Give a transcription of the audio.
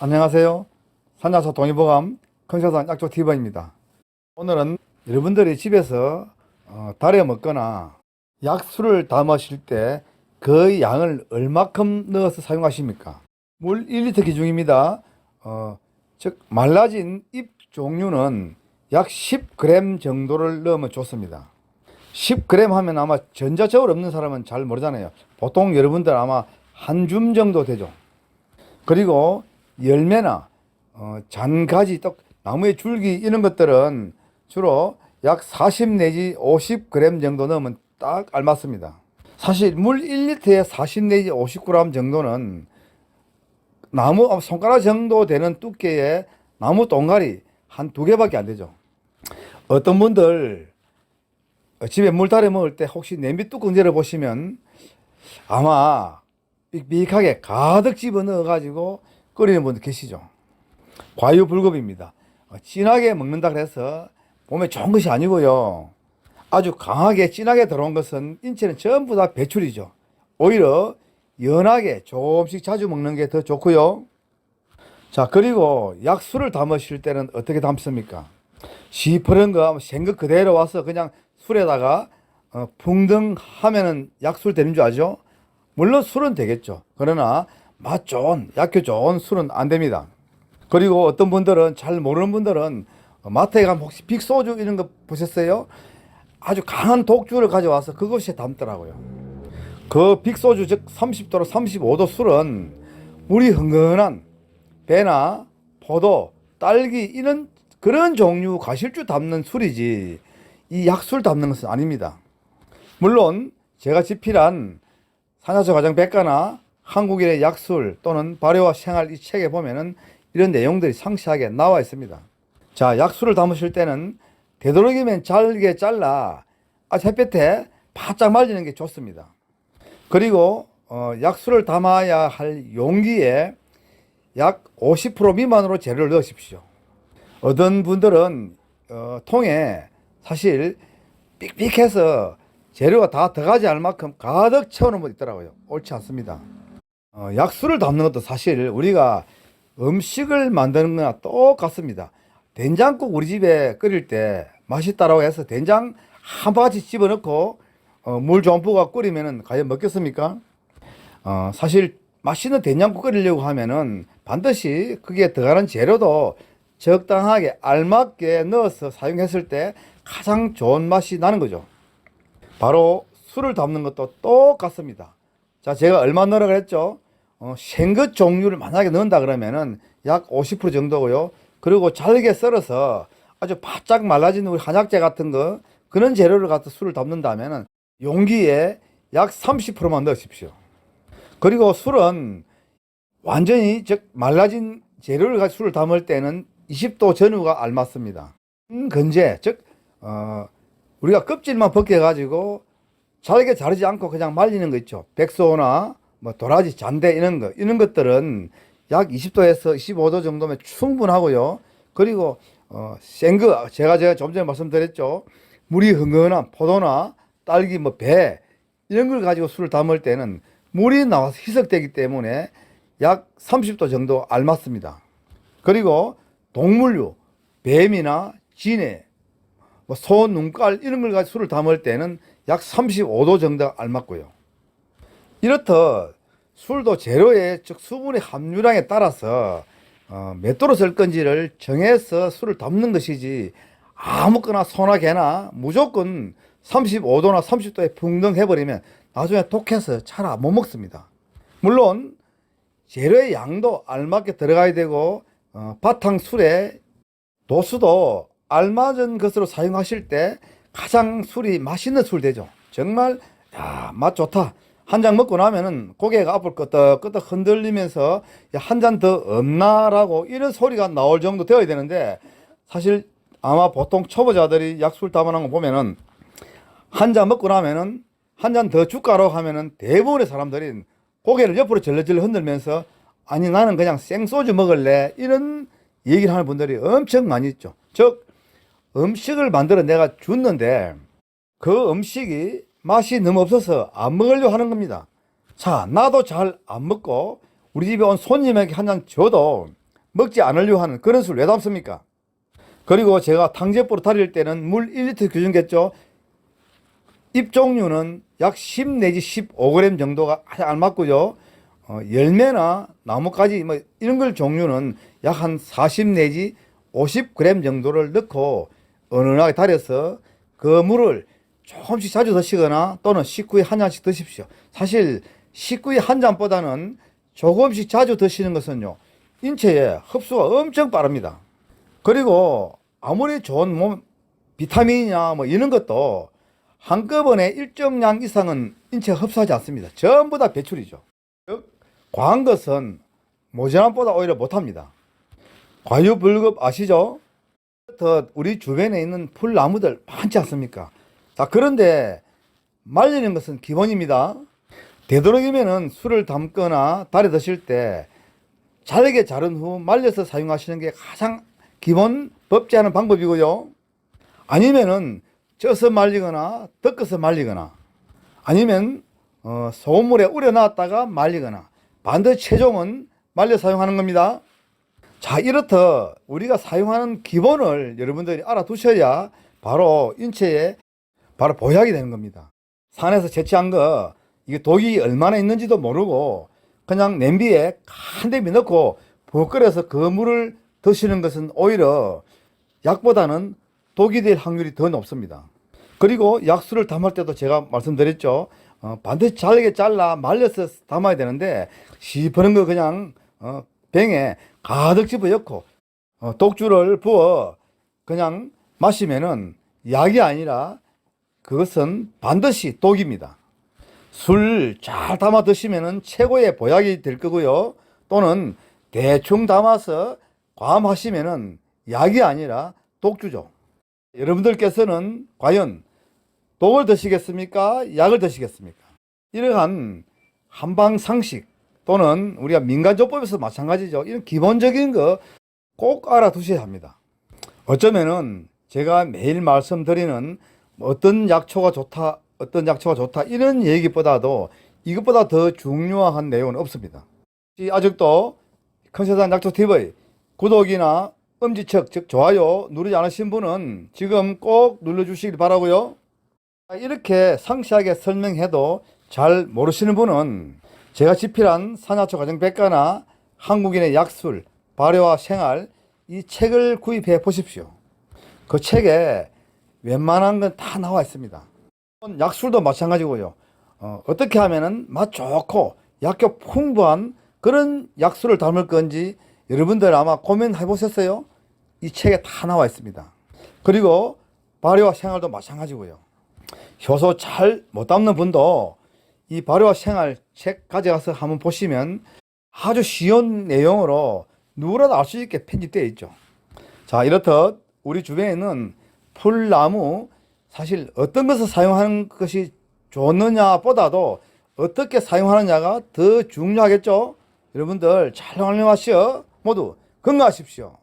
안녕하세요. 산야서 동의보감 컨설턴 약초TV입니다. 오늘은 여러분들이 집에서 달여 먹거나 약수를 담으실 때 그 양을 얼마큼 넣어서 사용하십니까? 물 1리터 기준입니다. 즉 말라진 잎 종류는 약 10g 정도를 넣으면 좋습니다. 10g 하면 아마 전자적으로 없는 사람은 잘 모르잖아요. 보통 여러분들 아마 한 줌 정도 되죠. 그리고 열매나 잔가지, 또 나무의 줄기 이런 것들은 주로 약 40 내지 50g 정도 넣으면 딱 알맞습니다. 사실 물 1리터에 40 내지 50g 정도는 나무 손가락 정도 되는 두께의 나무 동가리 한 두 개밖에 안 되죠. 어떤 분들 집에 물 달여 먹을 때 혹시 냄비 뚜껑 열어 보시면 아마 삑삑하게 가득 집어 넣어 가지고 끓이는 분들 계시죠. 과유불급입니다. 진하게 먹는다 그래서 몸에 좋은 것이 아니고요. 아주 강하게 진하게 들어온 것은 인체는 전부 다 배출이죠. 오히려 연하게 조금씩 자주 먹는 게 더 좋고요. 자, 그리고 약술을 담으실 때는 어떻게 담습니까? 시퍼런 거 생것 그대로 와서 그냥 술에다가 풍덩 하면은 약술 되는 줄 아죠? 물론 술은 되겠죠. 그러나 맛 좋은, 약효 좋은 술은 안 됩니다. 그리고 어떤 분들은, 잘 모르는 분들은 마트에 가면 혹시 빅소주 이런 거 보셨어요? 아주 강한 독주를 가져와서 그것이 담더라고요. 그 빅소주, 즉 30도로 35도 술은 물이 흥건한 배나 포도, 딸기 이런 그런 종류 과실주 담는 술이지 이 약술 담는 것은 아닙니다. 물론 제가 집필한 산야초 가정 백과나 한국인의 약술 또는 발효와 생활 이 책에 보면은 이런 내용들이 상세하게 나와 있습니다. 자, 약술을 담으실 때는 되도록이면 잘게 잘라 햇볕에 바짝 말리는 게 좋습니다. 그리고 약술을 담아야 할 용기에 약 50% 미만으로 재료를 넣으십시오. 어떤 분들은 통에 사실 삑삑해서 재료가 다 들어가지 않을 만큼 가득 채워놓은 분 있더라고요. 옳지 않습니다. 약술을 담는 것도 사실 우리가 음식을 만드는 거나 똑같습니다. 된장국 우리 집에 끓일 때 맛있다라고 해서 된장 한 바가지 집어넣고 물 좀 부어 끓이면 과연 먹겠습니까? 사실 맛있는 된장국 끓이려고 하면은 반드시 거기에 들어가는 재료도 적당하게 알맞게 넣어서 사용했을 때 가장 좋은 맛이 나는 거죠. 바로 술을 담는 것도 똑같습니다. 자, 제가 얼마 넣으라고 했죠? 생것 종류를 만약에 넣는다 그러면은 약 50% 정도고요. 그리고 잘게 썰어서 아주 바짝 말라진 우리 한약재 같은 거 그런 재료를 갖다 술을 담는다면은 용기에 약 30%만 넣으십시오. 그리고 술은 완전히 즉 말라진 재료를 가지고 술을 담을 때는 20도 전후가 알맞습니다. 건재, 즉 우리가 껍질만 벗겨 가지고 잘게 자르지 않고 그냥 말리는 거 있죠. 백소나 뭐 도라지, 잔대 이런 것들은 약 20도에서 25도 정도면 충분하고요. 그리고 센 거 제가 좀 전에 말씀드렸죠. 물이 흥건한 포도나 딸기, 뭐 배 이런 걸 가지고 술을 담을 때는 물이 나와서 희석되기 때문에 약 30도 정도 알맞습니다. 그리고 동물류, 뱀이나 진해, 뭐 소 눈깔 이런 걸 가지고 술을 담을 때는 약 35도 정도 알맞고요. 이렇듯 술도 재료의 즉 수분의 함유량에 따라서 몇 도로 쓸 건지를 정해서 술을 담는 것이지 아무거나 소나 개나 무조건 35도나 30도에 풍덩 해버리면 나중에 독해서 잘 못 먹습니다. 물론 재료의 양도 알맞게 들어가야 되고 바탕 술의 도수도 알맞은 것으로 사용하실 때 가장 술이 맛있는 술 되죠. 정말 맛 좋다. 한 잔 먹고 나면은 고개가 앞을 끄덕끄덕 흔들리면서 한 잔 더 없나라고 이런 소리가 나올 정도 되어야 되는데 사실 아마 보통 초보자들이 약술 담아놓은 거 보면은 한 잔 먹고 나면은 한 잔 더 줄까로 하면은 대부분의 사람들이 고개를 옆으로 절레절레 흔들면서 아니 나는 그냥 생소주 먹을래 이런 얘기를 하는 분들이 엄청 많이 있죠. 즉 음식을 만들어 내가 줬는데 그 음식이 맛이 너무 없어서 안 먹으려고 하는 겁니다. 자, 나도 잘 안 먹고 우리 집에 온 손님에게 한 잔 줘도 먹지 않으려고 하는 그런 술 왜 담습니까? 그리고 제가 탕제포로 달일 때는 물 1리터 규정겠죠. 잎 종류는 약 10 내지 15g 정도가 아주 알맞고요. 열매나 나뭇가지 뭐 이런 걸 종류는 약 한 40 내지 50g 정도를 넣고 은은하게 달여서 그 물을 조금씩 자주 드시거나 또는 식후에 한 잔씩 드십시오. 사실 식후에 한 잔보다는 조금씩 자주 드시는 것은요, 인체에 흡수가 엄청 빠릅니다. 그리고 아무리 좋은 몸 비타민이나 뭐 이런 것도 한꺼번에 일정량 이상은 인체가 흡수하지 않습니다. 전부 다 배출이죠. 즉 과한 것은 모자람보다 오히려 못합니다. 과유불급 아시죠? 더 우리 주변에 있는 풀나무들 많지 않습니까? 자, 그런데 말리는 것은 기본입니다. 되도록이면은 술을 담거나 달여 드실 때 잘게 자른 후 말려서 사용하시는 게 가장 기본 법제하는 방법이고요. 아니면은 쪄서 말리거나 덮어서 말리거나 아니면 소금물에 우려놨다가 말리거나 반드시 최종은 말려 사용하는 겁니다. 자, 이렇듯 우리가 사용하는 기본을 여러분들이 알아두셔야 바로 인체에 바로 보약이 되는 겁니다. 산에서 채취한 거 이게 독이 얼마나 있는지도 모르고 그냥 냄비에 한 냄비 넣고 푹 끓여서 그 물을 드시는 것은 오히려 약보다는 독이 될 확률이 더 높습니다. 그리고 약수를 담을 때도 제가 말씀드렸죠. 반드시 잘게 잘라 말려서 담아야 되는데 시퍼런 거 그냥 병에 가득 집어넣고 독주를 부어 그냥 마시면은 약이 아니라 그것은 반드시 독입니다. 술 잘 담아 드시면은 최고의 보약이 될 거고요. 또는 대충 담아서 과음하시면은 약이 아니라 독주죠. 여러분들께서는 과연 독을 드시겠습니까? 약을 드시겠습니까? 이러한 한방 상식 또는 우리가 민간조법에서 마찬가지죠. 이런 기본적인 거 꼭 알아두셔야 합니다. 어쩌면은 제가 매일 말씀드리는 어떤 약초가 좋다, 어떤 약초가 좋다 이런 얘기보다도 이것보다 더 중요한 내용은 없습니다. 아직도 큰세상 약초TV 구독이나 엄지척 즉 좋아요 누르지 않으신 분은 지금 꼭 눌러주시길 바라고요. 이렇게 상세하게 설명해도 잘 모르시는 분은 제가 집필한 산야초 가정백과나 한국인의 약술, 발효와 생활 이 책을 구입해 보십시오. 그 책에 웬만한 건 다 나와 있습니다. 약술도 마찬가지고요. 어떻게 하면은 맛 좋고 약효 풍부한 그런 약술을 담을 건지 여러분들 아마 고민해 보셨어요? 이 책에 다 나와 있습니다. 그리고 발효와 생활도 마찬가지고요. 효소 잘 못 담는 분도 이 발효와 생활 책 가져가서 한번 보시면 아주 쉬운 내용으로 누구라도 알 수 있게 편집되어 있죠. 자, 이렇듯 우리 주변에는 풀나무 사실 어떤 것을 사용하는 것이 좋느냐 보다도 어떻게 사용하느냐가 더 중요하겠죠. 여러분들 잘 활용하시어 모두 건강하십시오.